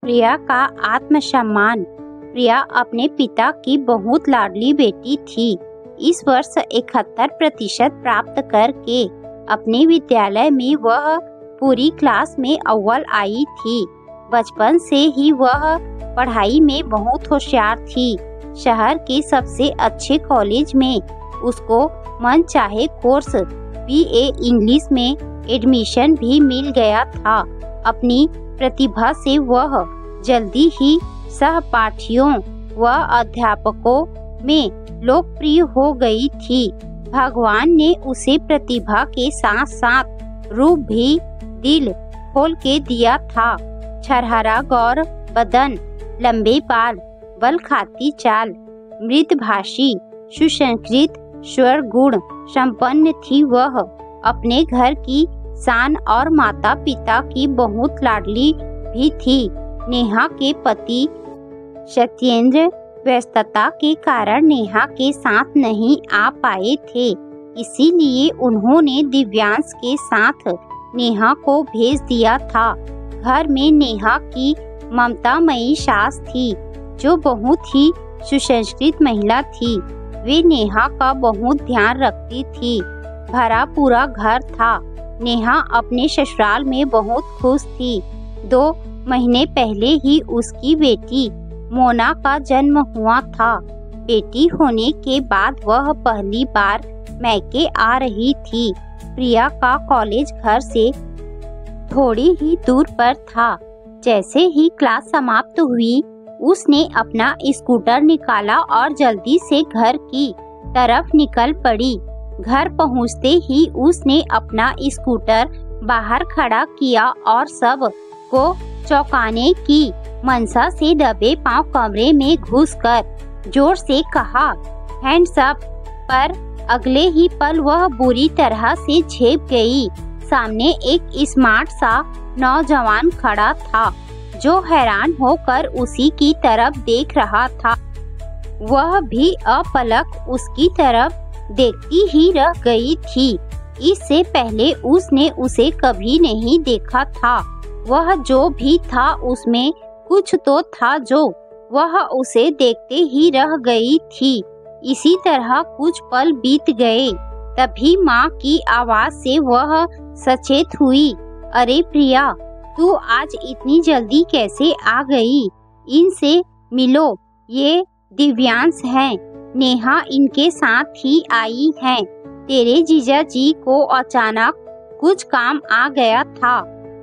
प्रिया का आत्मसम्मान। प्रिया अपने पिता की बहुत लाडली बेटी थी। इस वर्ष 71% प्राप्त करके अपने विद्यालय में वह पूरी क्लास में अव्वल आई थी। बचपन से ही वह पढ़ाई में बहुत होशियार थी। शहर के सबसे अच्छे कॉलेज में उसको मनचाहे कोर्स BA इंग्लिश में एडमिशन भी मिल गया था। अपनी प्रतिभा से वह जल्दी ही सहपाठियों व अध्यापकों में लोकप्रिय हो गई थी। भगवान ने उसे प्रतिभा के साथ साथ रूप भी दिल खोल के दिया था। छरहरा गौर बदन, लंबे बाल, बल खाती चाल, मृदभाषी, सुसंस्कृत स्वर गुण संपन्न थी वह। अपने घर की शान और माता पिता की बहुत लाडली भी थी। नेहा के पति सत्येंद्र व्यस्तता के कारण नेहा के साथ नहीं आ पाए थे, इसीलिए उन्होंने दिव्यांश के साथ नेहा को भेज दिया था। घर में नेहा की ममतामयी सास थी, जो बहुत ही सुसंस्कृत महिला थी। वे नेहा का बहुत ध्यान रखती थी। भरा पूरा घर था। नेहा अपने ससुराल में बहुत खुश थी। 2 महीने पहले ही उसकी बेटी मोना का जन्म हुआ था। बेटी होने के बाद वह पहली बार मैके आ रही थी। प्रिया का कॉलेज घर से थोड़ी ही दूर पर था। जैसे ही क्लास समाप्त हुई, उसने अपना स्कूटर निकाला और जल्दी से घर की तरफ निकल पड़ी। घर पहुंचते ही उसने अपना स्कूटर बाहर खड़ा किया और सब को चौंकाने की मनसा से दबे पांव कमरे में घुसकर जोर से कहा, हैंड्स अप। पर अगले ही पल वह बुरी तरह से झेप गई। सामने एक स्मार्ट सा नौजवान खड़ा था, जो हैरान होकर उसी की तरफ देख रहा था। वह भी अपलक उसकी तरफ देखती ही रह गई थी। इससे पहले उसने उसे कभी नहीं देखा था। वह जो भी था उसमें कुछ तो था जो वह उसे देखते ही रह गई थी। इसी तरह कुछ पल बीत गए। तभी माँ की आवाज से वह सचेत हुई। अरे प्रिया, तू आज इतनी जल्दी कैसे आ गई? इनसे मिलो, ये दिव्यांश हैं। नेहा इनके साथ ही आई है। तेरे जीजा जी को अचानक कुछ काम आ गया था।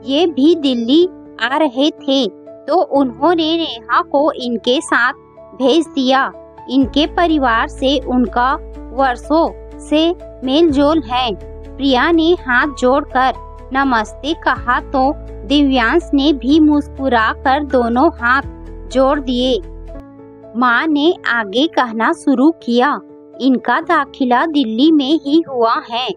ये भी दिल्ली आ रहे थे, तो उन्होंने नेहा को इनके साथ भेज दिया। इनके परिवार से उनका वर्षों से मेलजोल है। प्रिया ने हाथ जोड़कर नमस्ते कहा तो दिव्यांश ने भी मुस्कुराकर दोनों हाथ जोड़ दिए। माँ ने आगे कहना शुरू किया, इनका दाखिला दिल्ली में ही हुआ है।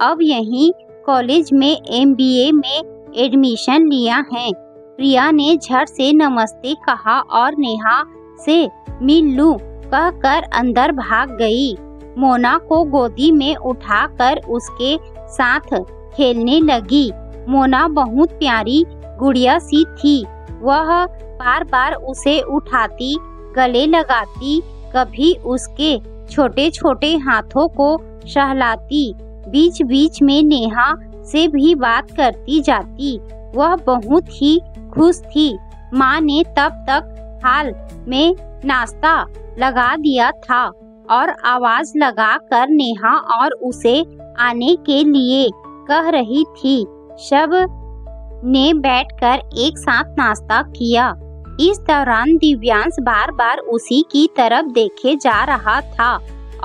अब यहीं कॉलेज में MBA में एडमिशन लिया है। प्रिया ने झट से नमस्ते कहा और नेहा से मिल लूं कहकर अंदर भाग गई। मोना को गोदी में उठाकर उसके साथ खेलने लगी। मोना बहुत प्यारी गुड़िया सी थी। वह बार बार उसे उठाती, गले लगाती, कभी उसके छोटे छोटे हाथों को सहलाती। बीच बीच में नेहा से भी बात करती जाती। वह बहुत ही खुश थी। माँ ने तब तक हाल में नाश्ता लगा दिया था और आवाज लगाकर नेहा और उसे आने के लिए कह रही थी। सब ने बैठकर एक साथ नाश्ता किया। इस दौरान दिव्यांश बार बार उसी की तरफ देखे जा रहा था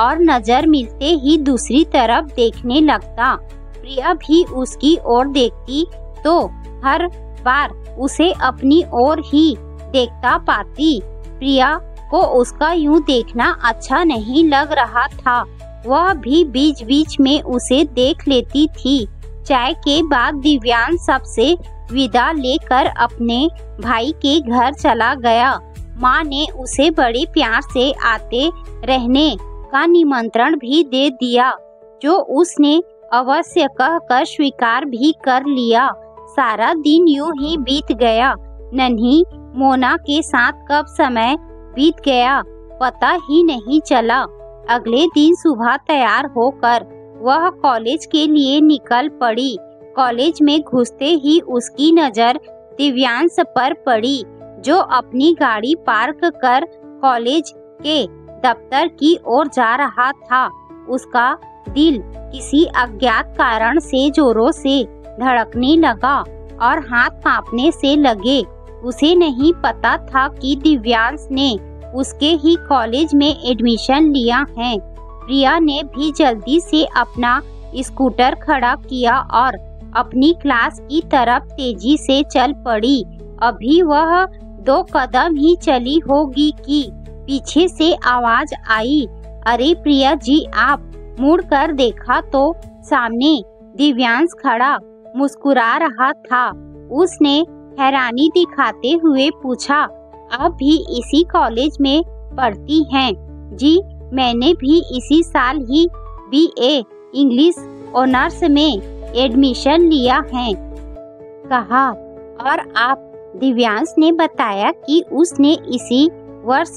और नजर मिलते ही दूसरी तरफ देखने लगता। प्रिया भी उसकी ओर देखती तो हर बार उसे अपनी ओर ही देखता पाती। प्रिया को उसका यूं देखना अच्छा नहीं लग रहा था। वह भी बीच बीच में उसे देख लेती थी। चाय के बाद दिव्यांश सबसे विदा लेकर अपने भाई के घर चला गया। माँ ने उसे बड़े प्यार से आते रहने का निमंत्रण भी दे दिया, जो उसने अवश्य कहकर स्वीकार भी कर लिया। सारा दिन यूं ही बीत गया। नन्ही मोना के साथ कब समय बीत गया पता ही नहीं चला। अगले दिन सुबह तैयार होकर वह कॉलेज के लिए निकल पड़ी। कॉलेज में घुसते ही उसकी नजर दिव्यांश पर पड़ी, जो अपनी गाड़ी पार्क कर कॉलेज के दफ्तर की ओर जा रहा था। उसका दिल किसी अज्ञात कारण से जोरों से धड़कने लगा और हाथ कांपने से लगे। उसे नहीं पता था कि दिव्यांश ने उसके ही कॉलेज में एडमिशन लिया है। प्रिया ने भी जल्दी से अपना स्कूटर खड़ा किया और अपनी क्लास की तरफ तेजी से चल पड़ी। अभी वह 2 कदम ही चली होगी कि पीछे से आवाज आई, अरे प्रिया जी आप। मुड़कर देखा तो सामने दिव्यांश खड़ा मुस्कुरा रहा था। उसने हैरानी दिखाते हुए पूछा, आप भी इसी कॉलेज में पढ़ती हैं? जी, मैंने भी इसी साल ही BA इंग्लिश ऑनर्स में एडमिशन लिया है। कहा, और आप? दिव्यांश ने बताया कि उसने इसी वर्ष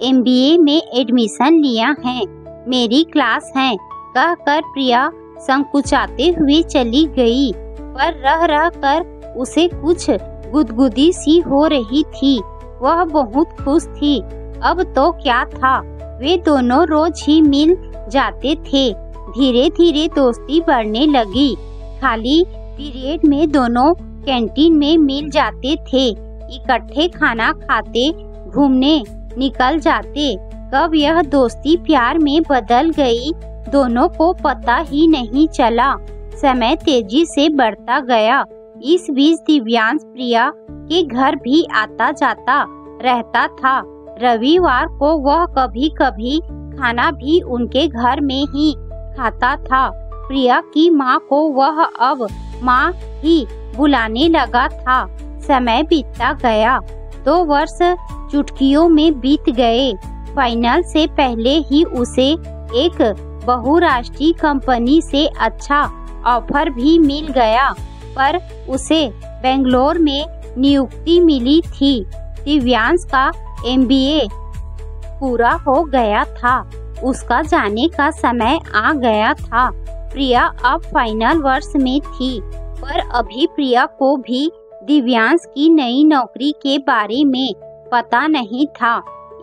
MBA में एडमिशन लिया है। मेरी क्लास है। कहकर प्रिया संकुचाते हुए चली गई, पर रह रह कर उसे कुछ गुदगुदी सी हो रही थी। वह बहुत खुश थी। अब तो क्या था, वे दोनों रोज ही मिल जाते थे। धीरे धीरे दोस्ती बढ़ने लगी। खाली पीरियड में दोनों कैंटीन में मिल जाते थे। इकट्ठे खाना खाते, घूमने निकल जाते। कब यह दोस्ती प्यार में बदल गई, दोनों को पता ही नहीं चला। समय तेजी से बढ़ता गया। इस बीच दिव्यांश प्रिया के घर भी आता जाता रहता था। रविवार को वह कभी कभी खाना भी उनके घर में ही खाता था। प्रिया की माँ को वह अब माँ ही बुलाने लगा था। समय बीतता गया। 2 वर्ष चुटकियों में बीत गए। फाइनल से पहले ही उसे एक बहुराष्ट्रीय कंपनी से अच्छा ऑफर भी मिल गया, पर उसे बेंगलोर में नियुक्ति मिली थी। दिव्यांश का MBA पूरा हो गया था। उसका जाने का समय आ गया था। प्रिया अब फाइनल वर्ष में थी, पर अभी प्रिया को भी दिव्यांश की नई नौकरी के बारे में पता नहीं था।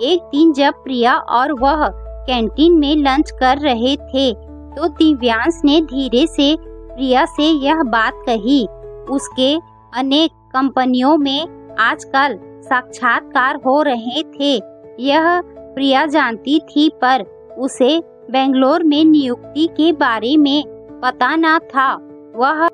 एक दिन जब प्रिया और वह कैंटीन में लंच कर रहे थे, तो दिव्यांश ने धीरे से प्रिया से यह बात कही, उसके अनेक कंपनियों में आजकल साक्षात्कार हो रहे थे। यह प्रिया जानती थी, पर उसे बेंगलोर में नियुक्ति के बारे में पता न था। वह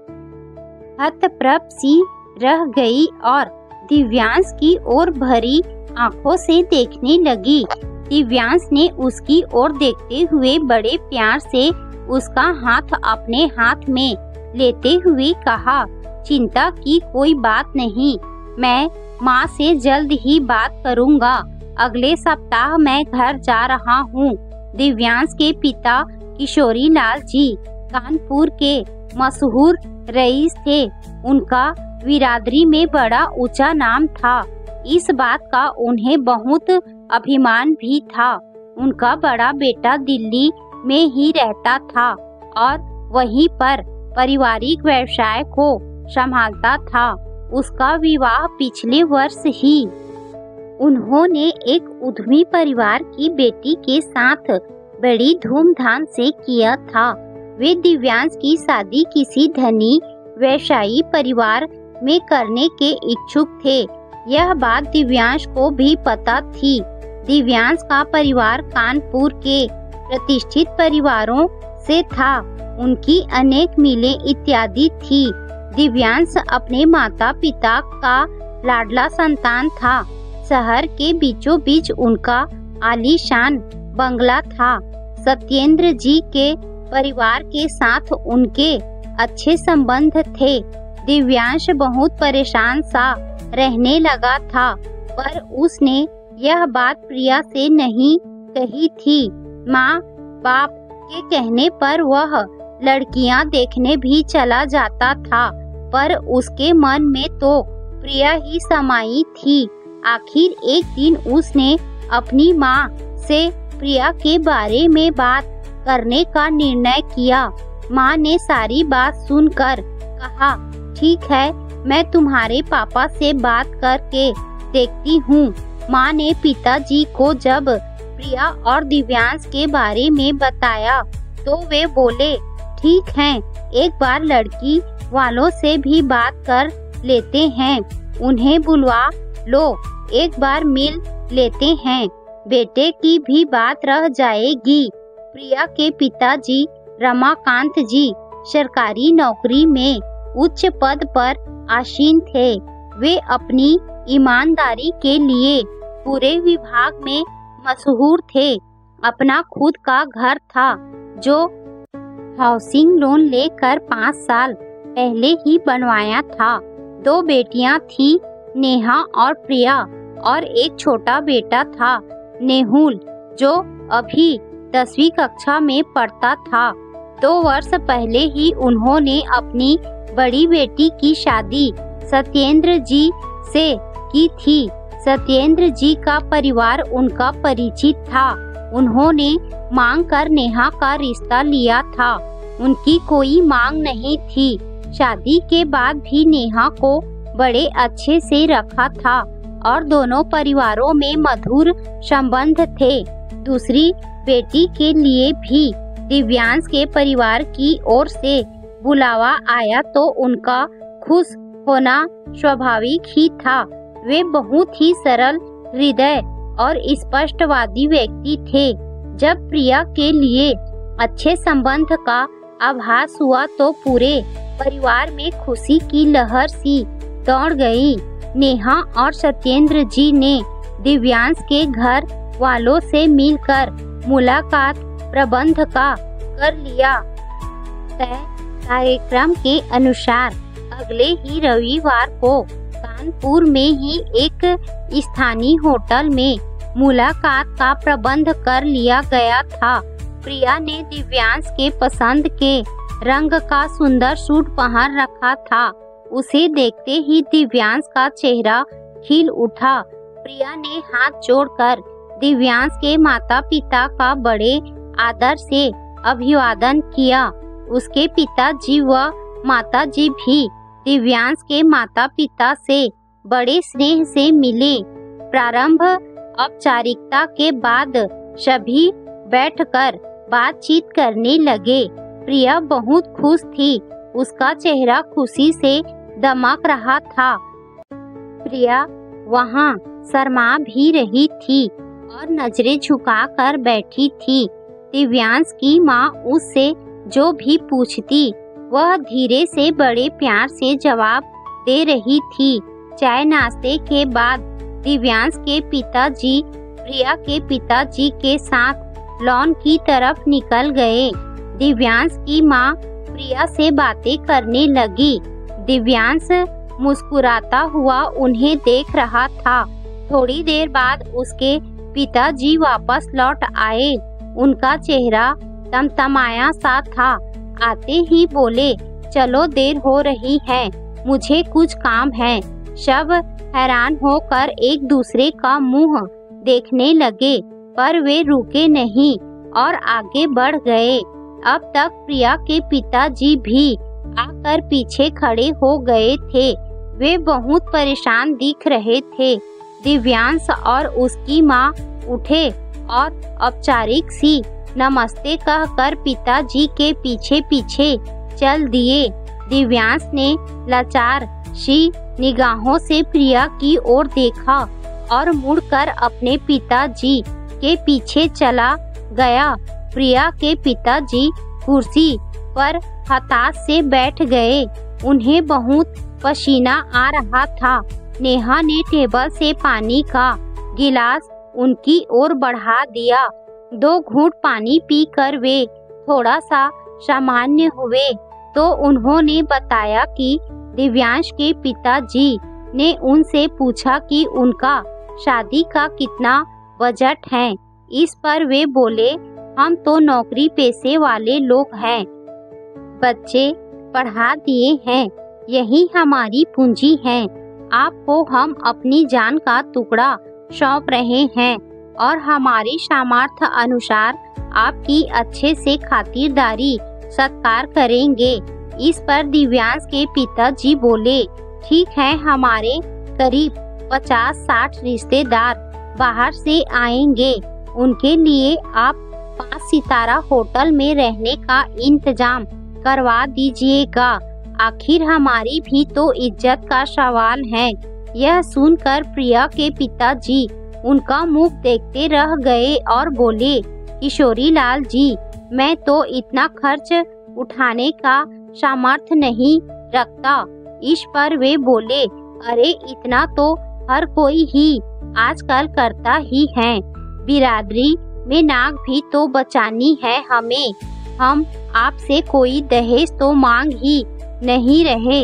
हतप्रभ सी रह गई और दिव्यांश की ओर भरी आंखों से देखने लगी। दिव्यांश ने उसकी ओर देखते हुए बड़े प्यार से उसका हाथ अपने हाथ में लेते हुए कहा, चिंता की कोई बात नहीं, मैं माँ से जल्द ही बात करूँगा। अगले सप्ताह मैं घर जा रहा हूँ। दिव्यांश के पिता किशोरी लाल जी कानपुर के मशहूर रईस थे। उनका बिरादरी में बड़ा ऊंचा नाम था। इस बात का उन्हें बहुत अभिमान भी था। उनका बड़ा बेटा दिल्ली में ही रहता था और वहीं पर पारिवारिक व्यवसाय को संभालता था। उसका विवाह पिछले वर्ष ही उन्होंने एक उद्यमी परिवार की बेटी के साथ बड़ी धूमधाम से किया था। वे दिव्यांश की शादी किसी धनी व्यवसायी परिवार में करने के इच्छुक थे। यह बात दिव्यांश को भी पता थी। दिव्यांश का परिवार कानपुर के प्रतिष्ठित परिवारों से था। उनकी अनेक मिलें इत्यादि थी। दिव्यांश अपने माता पिता का लाडला संतान था। शहर के बीचों बीच उनका आलीशान बंगला था। सत्येंद्र जी के परिवार के साथ उनके अच्छे संबंध थे। दिव्यांश बहुत परेशान सा रहने लगा था, पर उसने यह बात प्रिया से नहीं कही थी। माँ बाप के कहने पर वह लड़कियां देखने भी चला जाता था, पर उसके मन में तो प्रिया ही समाई थी। आखिर एक दिन उसने अपनी माँ से प्रिया के बारे में बात करने का निर्णय किया। माँ ने सारी बात सुनकर कहा, ठीक है, मैं तुम्हारे पापा से बात करके देखती हूँ। माँ ने पिताजी को जब प्रिया और दिव्यांश के बारे में बताया तो वे बोले, ठीक है, एक बार लड़की वालों से भी बात कर लेते हैं, उन्हें बुलवा लो, एक बार मिल लेते हैं, बेटे की भी बात रह जाएगी। प्रिया के पिताजी रमाकांत जी सरकारी नौकरी में उच्च पद पर आसीन थे। वे अपनी ईमानदारी के लिए पूरे विभाग में मशहूर थे। अपना खुद का घर था जो हाउसिंग लोन लेकर 5 साल पहले ही बनवाया था। 2 बेटियां थी, नेहा और प्रिया, और एक छोटा बेटा था, नेहुल, जो अभी 10वीं कक्षा में पढ़ता था। 2 वर्ष पहले ही उन्होंने अपनी बड़ी बेटी की शादी सत्येंद्र जी से की थी। सत्येंद्र जी का परिवार उनका परिचित था। उन्होंने मांग कर नेहा का रिश्ता लिया था। उनकी कोई मांग नहीं थी। शादी के बाद भी नेहा को बड़े अच्छे से रखा था और दोनों परिवारों में मधुर संबंध थे। दूसरी बेटी के लिए भी दिव्यांश के परिवार की ओर से बुलावा आया तो उनका खुश होना स्वाभाविक ही था। वे बहुत ही सरल हृदय और स्पष्टवादी व्यक्ति थे। जब प्रिया के लिए अच्छे संबंध का आभास हुआ तो पूरे परिवार में खुशी की लहर सी दौड़ गई। नेहा और सत्येंद्र जी ने दिव्यांश के घर वालों से मिलकर मुलाकात प्रबंध का कर लिया। तय कार्यक्रम के अनुसार अगले ही रविवार को कानपुर में ही एक स्थानीय होटल में मुलाकात का प्रबंध कर लिया गया था। प्रिया ने दिव्यांश के पसंद के रंग का सुंदर सूट पहन रखा था। उसे देखते ही दिव्यांश का चेहरा खिल उठा। प्रिया ने हाथ जोड़कर दिव्यांश के माता पिता का बड़े आदर से अभिवादन किया। उसके पिताजी व माताजी भी दिव्यांश के माता पिता से बड़े स्नेह से मिले। प्रारंभ औपचारिकता के बाद सभी बैठकर बातचीत करने लगे। प्रिया बहुत खुश थी। उसका चेहरा खुशी से दमक रहा था। प्रिया वहाँ शर्मा भी रही थी और नजरें झुकाकर बैठी थी। दिव्यांश की माँ उससे जो भी पूछती वह धीरे से बड़े प्यार से जवाब दे रही थी। चाय नाश्ते के बाद दिव्यांश के पिताजी प्रिया के पिताजी के साथ लॉन की तरफ निकल गए। दिव्यांश की माँ प्रिया से बातें करने लगी। दिव्यांश मुस्कुराता हुआ उन्हें देख रहा था। थोड़ी देर बाद उसके पिताजी वापस लौट आए। उनका चेहरा तमतमाया सा था। आते ही बोले, चलो देर हो रही है, मुझे कुछ काम है। सब हैरान होकर एक दूसरे का मुंह देखने लगे, पर वे रुके नहीं और आगे बढ़ गए। अब तक प्रिया के पिताजी भी आकर पीछे खड़े हो गए थे। वे बहुत परेशान दिख रहे थे। दिव्यांश और उसकी माँ उठे और औपचारिक सी नमस्ते कहकर पिताजी के पीछे पीछे चल दिए। दिव्यांश ने लाचार सी निगाहों से प्रिया की ओर देखा और मुड़कर अपने पिताजी के पीछे चला गया। प्रिया के पिताजी कुर्सी पर हताश से बैठ गए। उन्हें बहुत पसीना आ रहा था। नेहा ने टेबल से पानी का गिलास उनकी ओर बढ़ा दिया। 2 घूंट पानी पीकर वे थोड़ा सा सामान्य हुए तो उन्होंने बताया कि दिव्यांश के पिताजी ने उनसे पूछा कि उनका शादी का कितना बजट है। इस पर वे बोले, हम तो नौकरी पेशे वाले लोग हैं, बच्चे पढ़ा दिए हैं, यही हमारी पूंजी है। आपको हम अपनी जान का टुकड़ा सौंप रहे हैं और हमारी सामर्थ्य अनुसार आपकी अच्छे से खातिरदारी सत्कार करेंगे। इस पर दिव्यांश के पिताजी बोले, ठीक है, हमारे करीब 50-60 रिश्तेदार बाहर से आएंगे, उनके लिए आप 5 सितारा होटल में रहने का इंतजाम करवा दीजिएगा। आखिर हमारी भी तो इज्जत का सवाल है। यह सुनकर प्रिया के पिताजी उनका मुख देखते रह गए और बोले, किशोरी लाल जी, मैं तो इतना खर्च उठाने का सामर्थ्य नहीं रखता। इस पर वे बोले, अरे इतना तो हर कोई ही आजकल करता ही है। बिरादरी में नाक भी तो बचानी है हमें। हम आपसे कोई दहेज तो मांग ही नहीं रहे,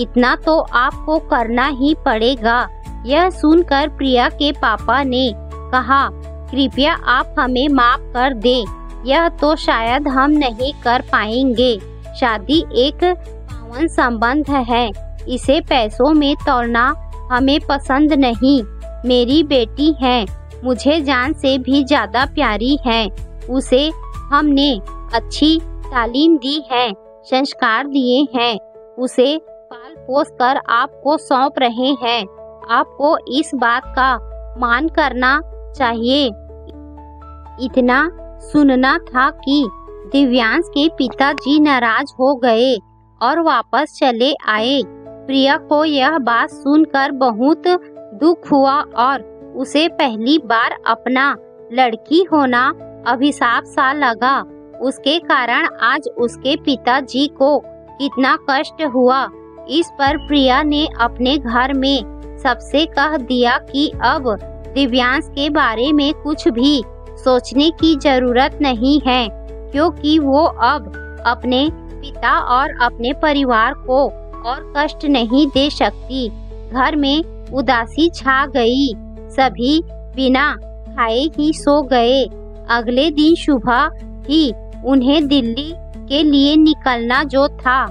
इतना तो आपको करना ही पड़ेगा। यह सुनकर प्रिया के पापा ने कहा, कृपया आप हमें माफ कर दें, यह तो शायद हम नहीं कर पाएंगे। शादी एक पावन संबंध है, इसे पैसों में तोड़ना हमें पसंद नहीं। मेरी बेटी है, मुझे जान से भी ज्यादा प्यारी है। उसे हमने अच्छी तालीम दी है, संस्कार दिए हैं, उसे पाल पोस कर आपको सौंप रहे हैं। आपको इस बात का मान करना चाहिए। इतना सुनना था कि दिव्यांश के पिताजी नाराज हो गए और वापस चले आए। प्रिया को यह बात सुनकर बहुत दुख हुआ और उसे पहली बार अपना लड़की होना अभिशाप सा लगा। उसके कारण आज उसके पिताजी को कितना कष्ट हुआ। इस पर प्रिया ने अपने घर में सबसे कह दिया कि अब दिव्यांश के बारे में कुछ भी सोचने की जरूरत नहीं है, क्योंकि वो अब अपने पिता और अपने परिवार को और कष्ट नहीं दे सकती। घर में उदासी छा गई, सभी बिना खाए ही सो गए। अगले दिन सुबह ही उन्हें दिल्ली के लिए निकलना जो था,